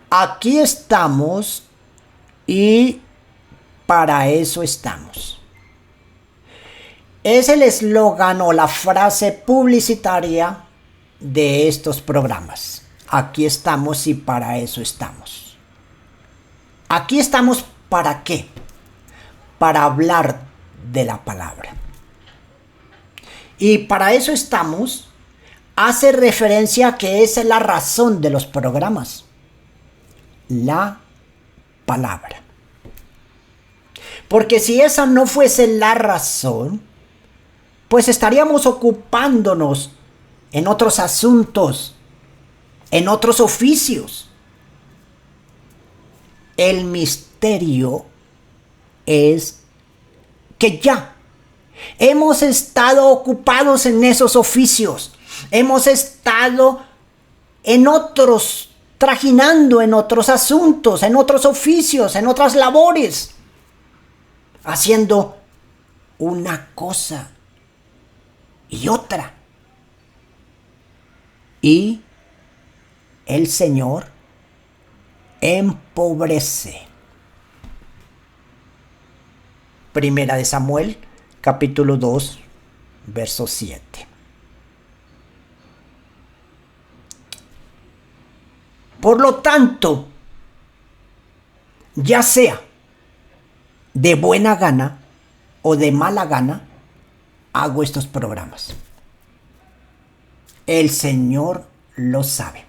Aquí estamos y para eso estamos. Es el eslogan o la frase publicitaria de estos programas. Aquí estamos y para eso estamos. Aquí estamos ¿para qué? Para hablar de la palabra. Y para eso estamos, hace referencia a que esa es la razón de los programas. La palabra. Porque si esa no fuese la razón, pues estaríamos ocupándonos en otros asuntos, en otros oficios. El misterio es que ya hemos estado ocupados en esos oficios, hemos estado en otros, trajinando en otros asuntos, en otros oficios, en otras labores, haciendo una cosa y otra. Y el Señor empobrece. Primera de Samuel, capítulo 2, verso 7. Por lo tanto, ya sea de buena gana o de mala gana, hago estos programas. El Señor lo sabe.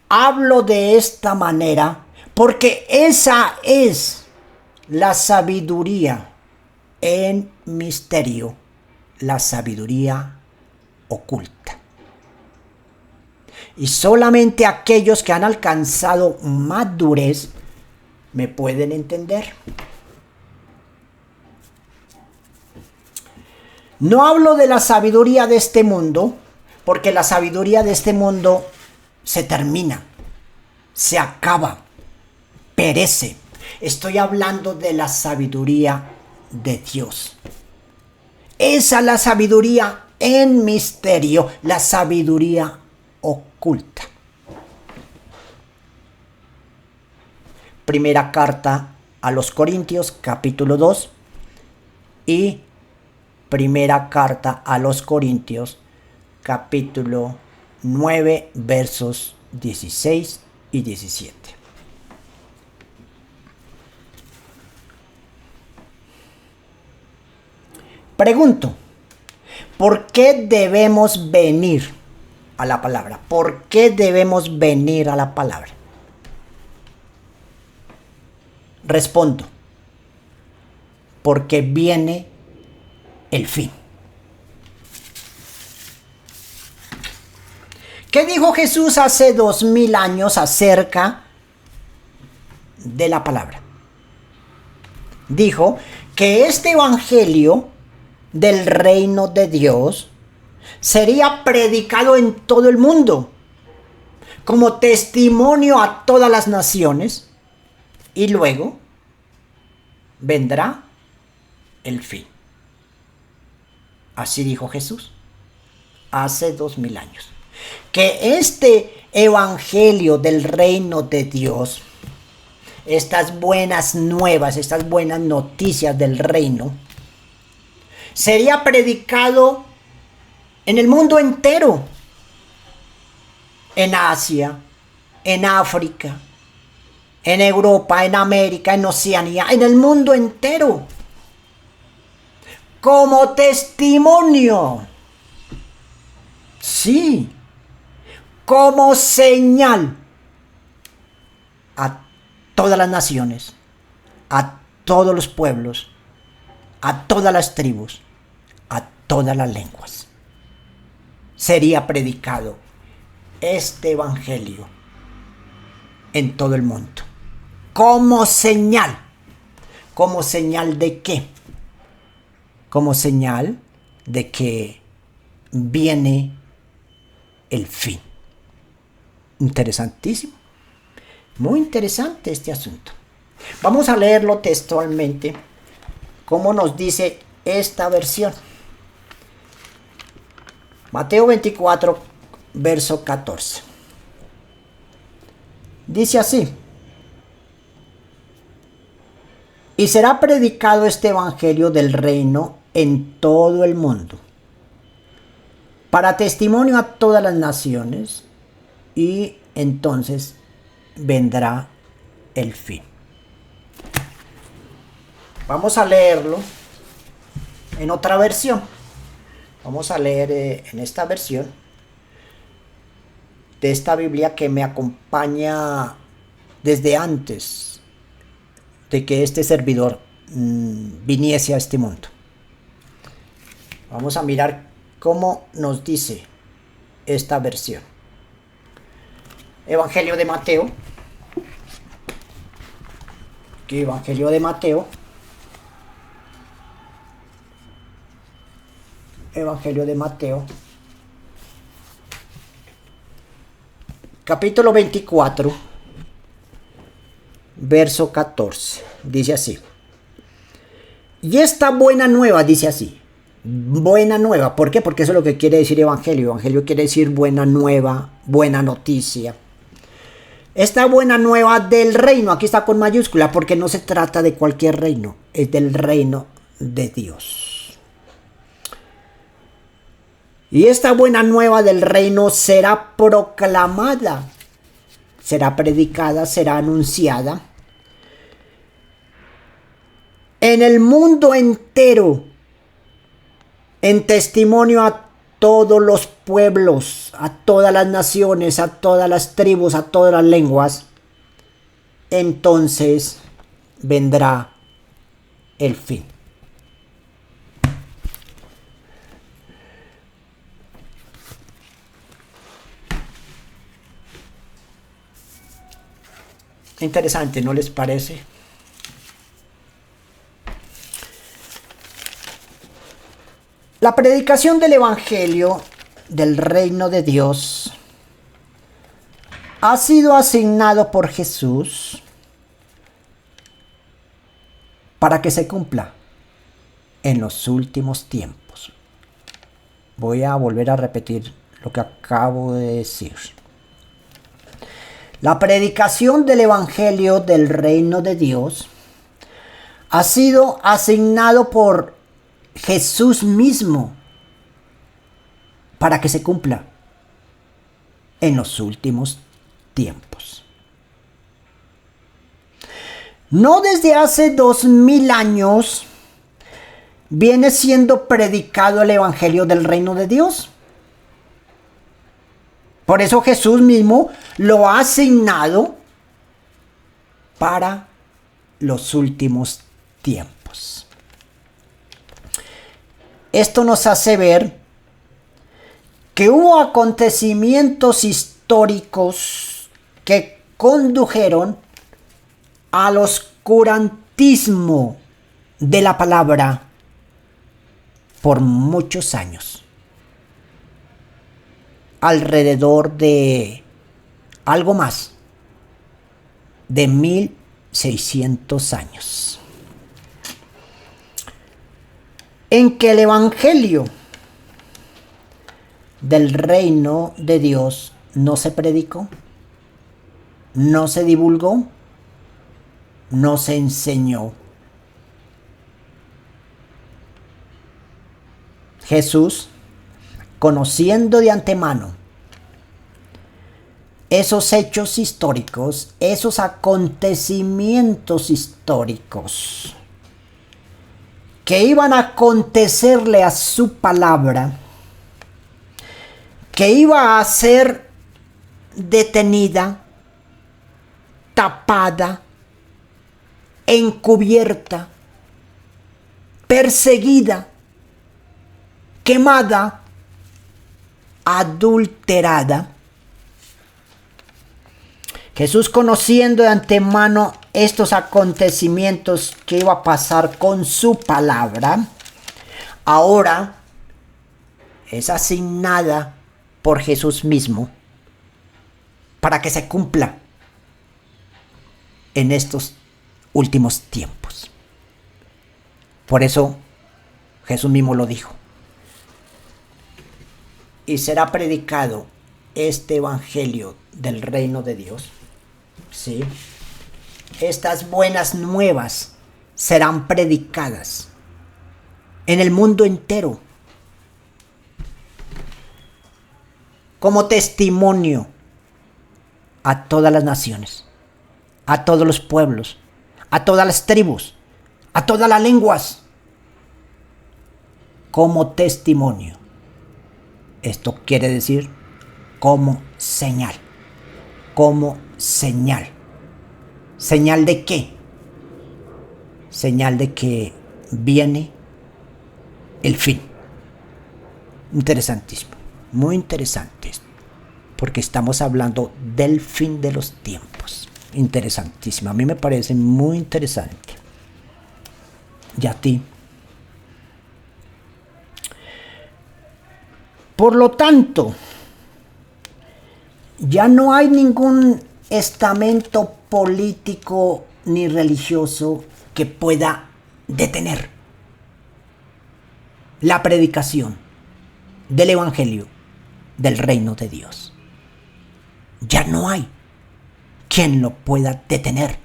Hablo de esta manera porque esa es la sabiduría en misterio, la sabiduría oculta. Y solamente aquellos que han alcanzado madurez me pueden entender. No hablo de la sabiduría de este mundo, porque la sabiduría de este mundo se termina, se acaba, perece. Estoy hablando de la sabiduría de Dios. Esa es la sabiduría en misterio, la sabiduría oculta. Primera carta a los Corintios, capítulo 2, y primera carta a los Corintios, capítulo 9, versos 16 y 17. Pregunto, ¿por qué debemos venir a la palabra? ¿Por qué debemos venir a la palabra? Respondo, porque viene el fin. ¿Qué dijo Jesús hace 2000 años acerca de la palabra? Dijo que este evangelio del reino de Dios sería predicado en todo el mundo como testimonio a todas las naciones y luego vendrá el fin. Así dijo Jesús hace 2000 años. Que este evangelio del reino de Dios, estas buenas nuevas, estas buenas noticias del reino, sería predicado en el mundo entero, en Asia, en África, en Europa, en América, en Oceanía, en el mundo entero, como testimonio, sí, como señal a todas las naciones, a todos los pueblos, a todas las tribus, a todas las lenguas. Sería predicado este evangelio en todo el mundo. Como señal. ¿Como señal de qué? Como señal de que viene el fin. Interesantísimo. Muy interesante este asunto. Vamos a leerlo textualmente, como nos dice esta versión. Mateo 24, verso 14. Dice así: y será predicado este evangelio del reino en todo el mundo, para testimonio a todas las naciones, y entonces vendrá el fin. Vamos a leerlo en otra versión. Vamos a leer en esta versión de esta Biblia que me acompaña desde antes de que este servidor viniese a este mundo. Vamos a mirar cómo nos dice esta versión. Evangelio de Mateo. Aquí, Evangelio de Mateo. Evangelio de Mateo. Capítulo 24. Verso 14. Dice así. Y esta buena nueva, dice así. Buena nueva. ¿Por qué? Porque eso es lo que quiere decir evangelio. Evangelio quiere decir buena nueva, buena noticia. Esta buena nueva del reino, aquí está con mayúscula, porque no se trata de cualquier reino, es del reino de Dios. Y esta buena nueva del reino será proclamada, será predicada, será anunciada en el mundo entero, en testimonio a todos los pueblos, a todas las naciones, a todas las tribus, a todas las lenguas. Entonces vendrá el fin. Interesante, ¿no les parece? La predicación del Evangelio del reino de Dios ha sido asignado por Jesús para que se cumpla en los últimos tiempos. Voy a volver a repetir lo que acabo de decir. La predicación del Evangelio del reino de Dios ha sido asignado por Jesús mismo para que se cumpla en los últimos tiempos. No desde hace 2000 años viene siendo predicado el Evangelio del reino de Dios. Por eso Jesús mismo lo ha asignado para los últimos tiempos. Esto nos hace ver que hubo acontecimientos históricos que condujeron al oscurantismo de la palabra por muchos años. Alrededor de algo más de 1600 años. En que el Evangelio del reino de Dios no se predicó, no se divulgó, no se enseñó. Jesús, conociendo de antemano esos hechos históricos, esos acontecimientos históricos que iban a acontecerle a su palabra, que iba a ser detenida, tapada, encubierta, perseguida, quemada, adulterada. Jesús, conociendo de antemano estos acontecimientos que iba a pasar con su palabra, ahora es asignada por Jesús mismo para que se cumpla en estos últimos tiempos. Por eso Jesús mismo lo dijo. Y será predicado este evangelio del reino de Dios ¿sí? Estas buenas nuevas serán predicadas en el mundo entero como testimonio a todas las naciones, a todos los pueblos, a todas las tribus, a todas las lenguas, como testimonio. Esto quiere decir como señal. Como señal. ¿Señal de qué? Señal de que viene el fin. Interesantísimo. Muy interesante esto. Porque estamos hablando del fin de los tiempos. Interesantísimo. A mí me parece muy interesante. ¿Y a ti? Por lo tanto, ya no hay ningún estamento político ni religioso que pueda detener la predicación del Evangelio del reino de Dios. Ya no hay quien lo pueda detener.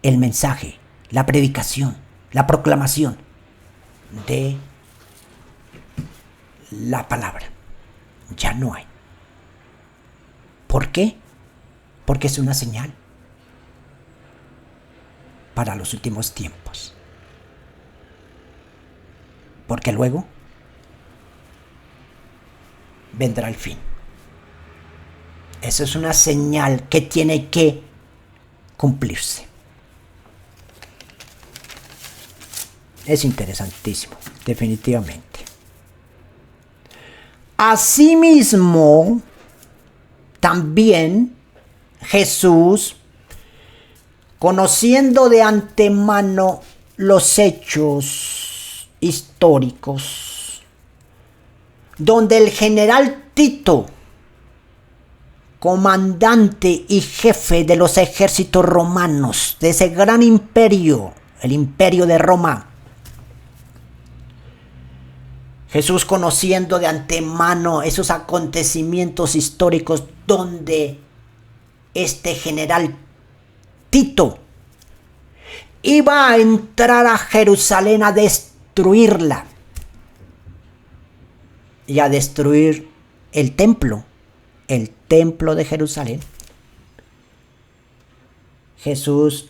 El mensaje, la predicación, la proclamación de la palabra. Ya no hay. ¿Por qué? Porque es una señal para los últimos tiempos. Porque luego vendrá el fin. Eso es una señal que tiene que cumplirse. Es interesantísimo, definitivamente. Asimismo, también Jesús, conociendo de antemano los hechos históricos, donde el general Tito, comandante y jefe de los ejércitos romanos, de ese gran imperio, el imperio de Roma, Jesús, conociendo de antemano esos acontecimientos históricos donde este general Tito iba a entrar a Jerusalén a destruirla y a destruir el templo de Jerusalén. Jesús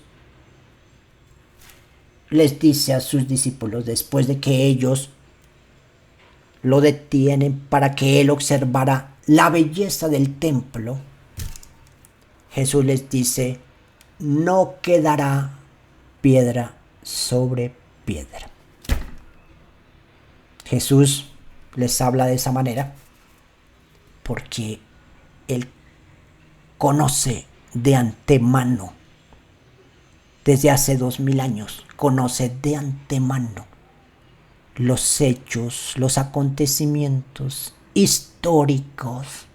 les dice a sus discípulos, después de que ellos lo detienen para que él observara la belleza del templo, Jesús les dice, no quedará piedra sobre piedra. Jesús les habla de esa manera porque él conoce de antemano, desde hace 2000 años, conoce de antemano los hechos, los acontecimientos históricos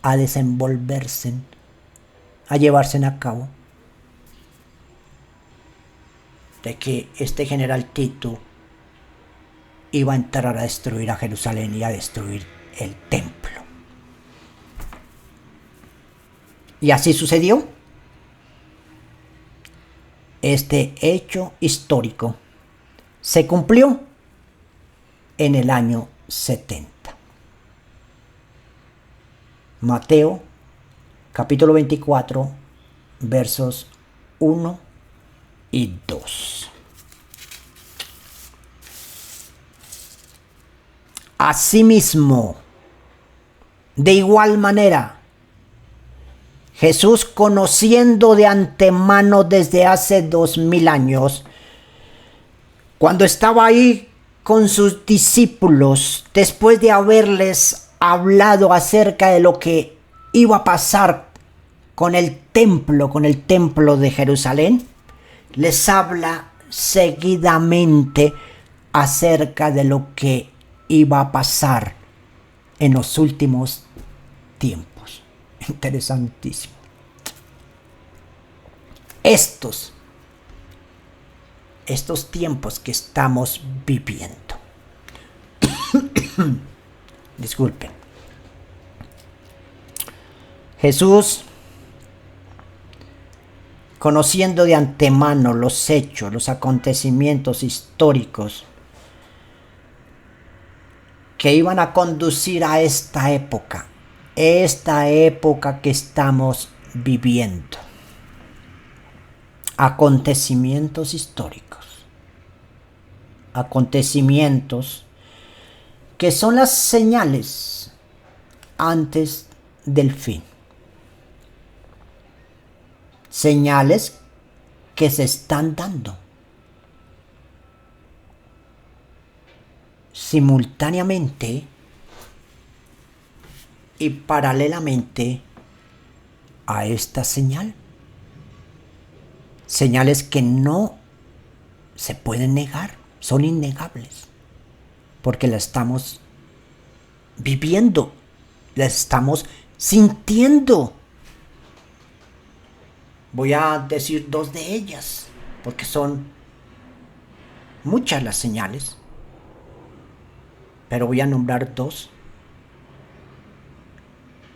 a desenvolverse, a llevarse a cabo, de que este general Tito iba a entrar a destruir a Jerusalén y a destruir el templo. Y así sucedió. Este hecho histórico se cumplió en el año 70. Mateo, capítulo 24, versos 1 y 2. Asimismo, de igual manera, Jesús, conociendo de antemano desde hace 2000 años, cuando estaba ahí con sus discípulos, después de haberles hablado acerca de lo que iba a pasar con el templo de Jerusalén, les habla seguidamente acerca de lo que iba a pasar en los últimos tiempos. Interesantísimo. Estos tiempos que estamos viviendo. Disculpen. Jesús, conociendo de antemano los hechos, los acontecimientos históricos que iban a conducir a esta época que estamos viviendo. Acontecimientos históricos. Acontecimientos que son las señales antes del fin. Señales que se están dando simultáneamente y paralelamente a esta señal. Señales que no se pueden negar, son innegables, porque las estamos viviendo, las estamos sintiendo. Voy a decir dos de ellas, porque son muchas las señales, pero voy a nombrar dos.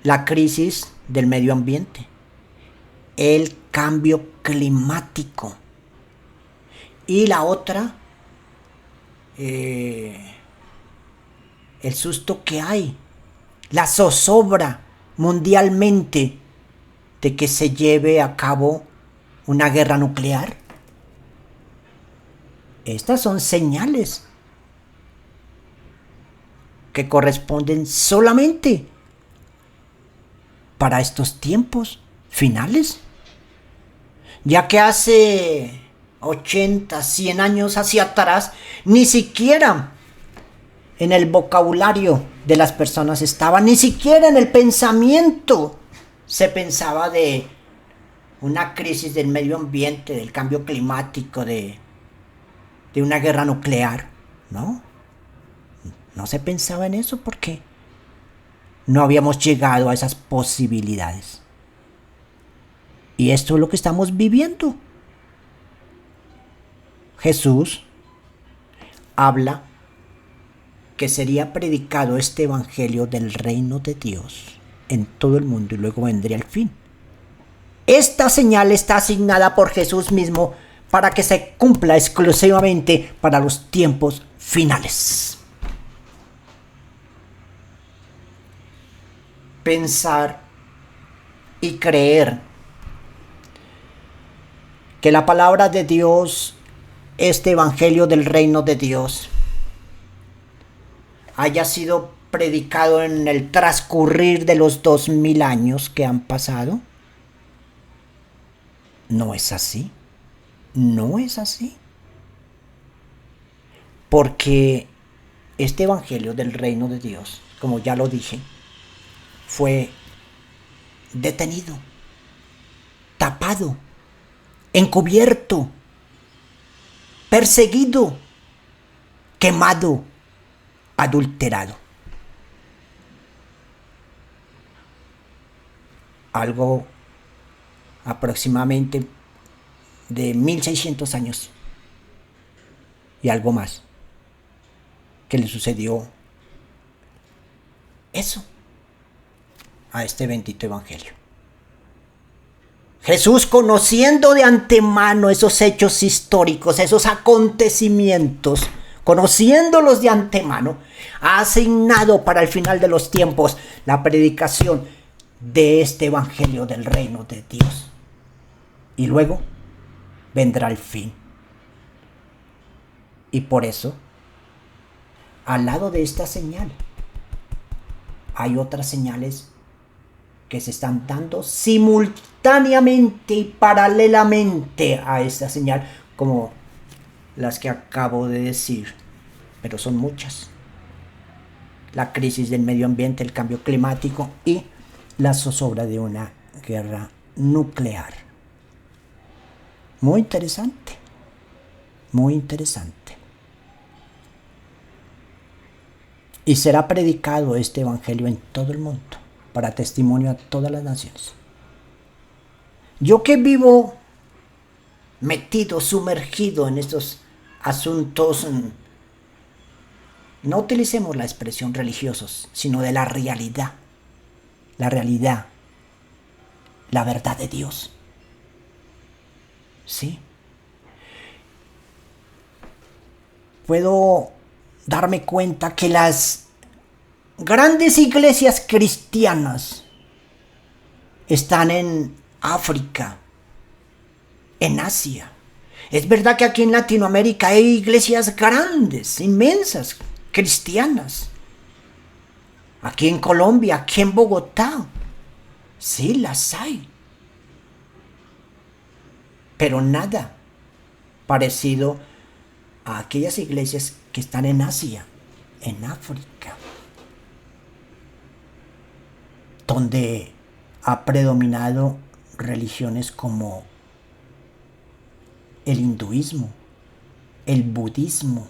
La crisis del medio ambiente, el cambio climático, y la otra, el susto que hay, la zozobra mundialmente de que se lleve a cabo una guerra nuclear. Estas son señales que corresponden solamente para estos tiempos finales, ya que hace 80, 100 años hacia atrás, ni siquiera en el vocabulario de las personas estaba, ni siquiera en el pensamiento se pensaba de una crisis del medio ambiente, del cambio climático, de una guerra nuclear. No se pensaba en eso porque no habíamos llegado a esas posibilidades. Y esto es lo que estamos viviendo. Jesús habla que sería predicado este evangelio del reino de Dios en todo el mundo y luego vendría el fin. Esta señal está asignada por Jesús mismo para que se cumpla exclusivamente para los tiempos finales. Pensar y creer que la palabra de Dios, este evangelio del reino de Dios, haya sido predicado en el transcurrir de los 2000 años que han pasado, no es así. No es así. Porque este evangelio del reino de Dios, como ya lo dije, fue detenido, tapado, encubierto, perseguido, quemado, adulterado. Algo aproximadamente de 1600 años y algo más que le sucedió eso a este bendito evangelio. Jesús, conociendo de antemano esos hechos históricos, esos acontecimientos, conociéndolos de antemano, ha asignado para el final de los tiempos la predicación de este evangelio del reino de Dios. Y luego vendrá el fin. Y por eso, al lado de esta señal, hay otras señales que se están dando simultáneamente y paralelamente a esta señal, como las que acabo de decir, pero son muchas. La crisis del medio ambiente, el cambio climático y la zozobra de una guerra nuclear. Muy interesante, muy interesante. Y será predicado este evangelio en todo el mundo, para testimonio a todas las naciones. Yo que vivo metido, sumergido en estos asuntos, no utilicemos la expresión religiosos, sino de la realidad. La realidad la verdad de Dios. ¿Sí? Puedo darme cuenta que las grandes iglesias cristianas están en África, en Asia. Es verdad que aquí en Latinoamérica hay iglesias grandes, inmensas, cristianas. Aquí en Colombia, aquí en Bogotá, sí las hay. Pero nada parecido a aquellas iglesias que están en Asia, en África, donde ha predominado religiones como el hinduismo, el budismo.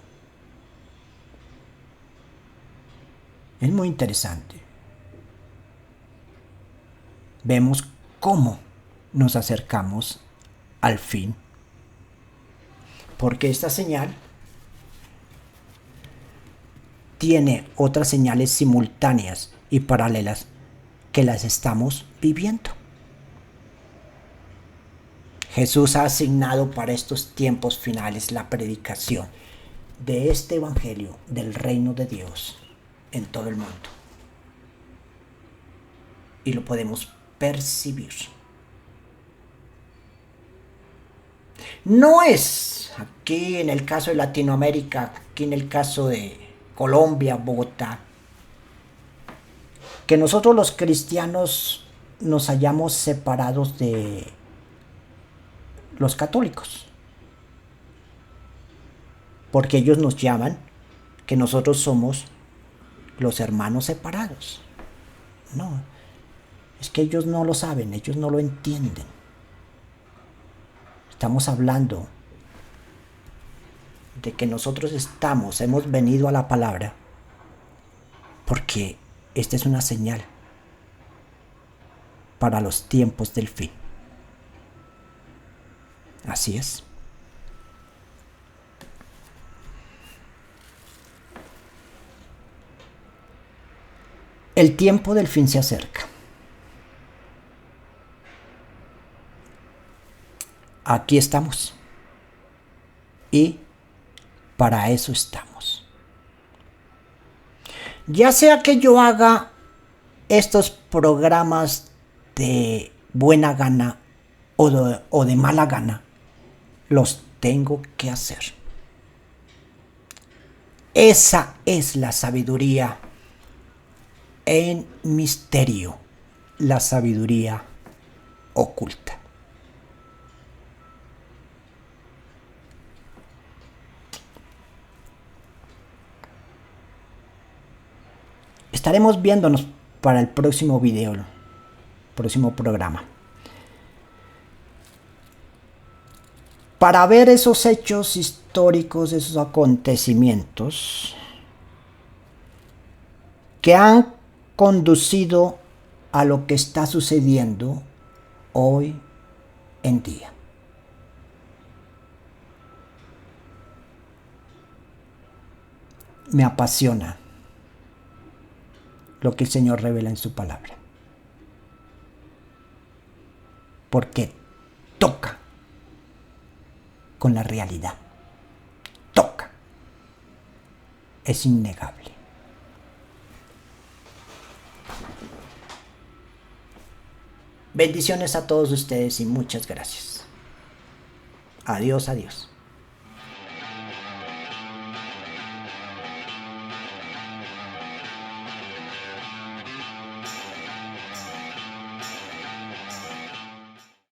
Es muy interesante. Vemos cómo nos acercamos al fin. Porque esta señal tiene otras señales simultáneas y paralelas que las estamos viviendo. Jesús ha asignado para estos tiempos finales la predicación de este evangelio del reino de Dios en todo el mundo. Y lo podemos percibir. No es aquí en el caso de Latinoamérica, aquí en el caso de Colombia, Bogotá, que nosotros los cristianos nos hayamos separados de los católicos, porque ellos nos llaman que nosotros somos los hermanos separados. No, es que ellos no lo saben, ellos no lo entienden. Estamos hablando de que nosotros hemos venido a la palabra porque esta es una señal para los tiempos del fin. Así es. El tiempo del fin se acerca. Aquí estamos. Y para eso estamos. Ya sea que yo haga estos programas de buena gana o de mala gana, los tengo que hacer. Esa es la sabiduría en misterio, la sabiduría oculta. Estaremos viéndonos para el próximo video, próximo programa, para ver esos hechos históricos, esos acontecimientos que han conducido a lo que está sucediendo hoy en día. Me apasiona lo que el Señor revela en su palabra, porque toca con la realidad, toca, es innegable. Bendiciones a todos ustedes y muchas gracias. Adiós, adiós.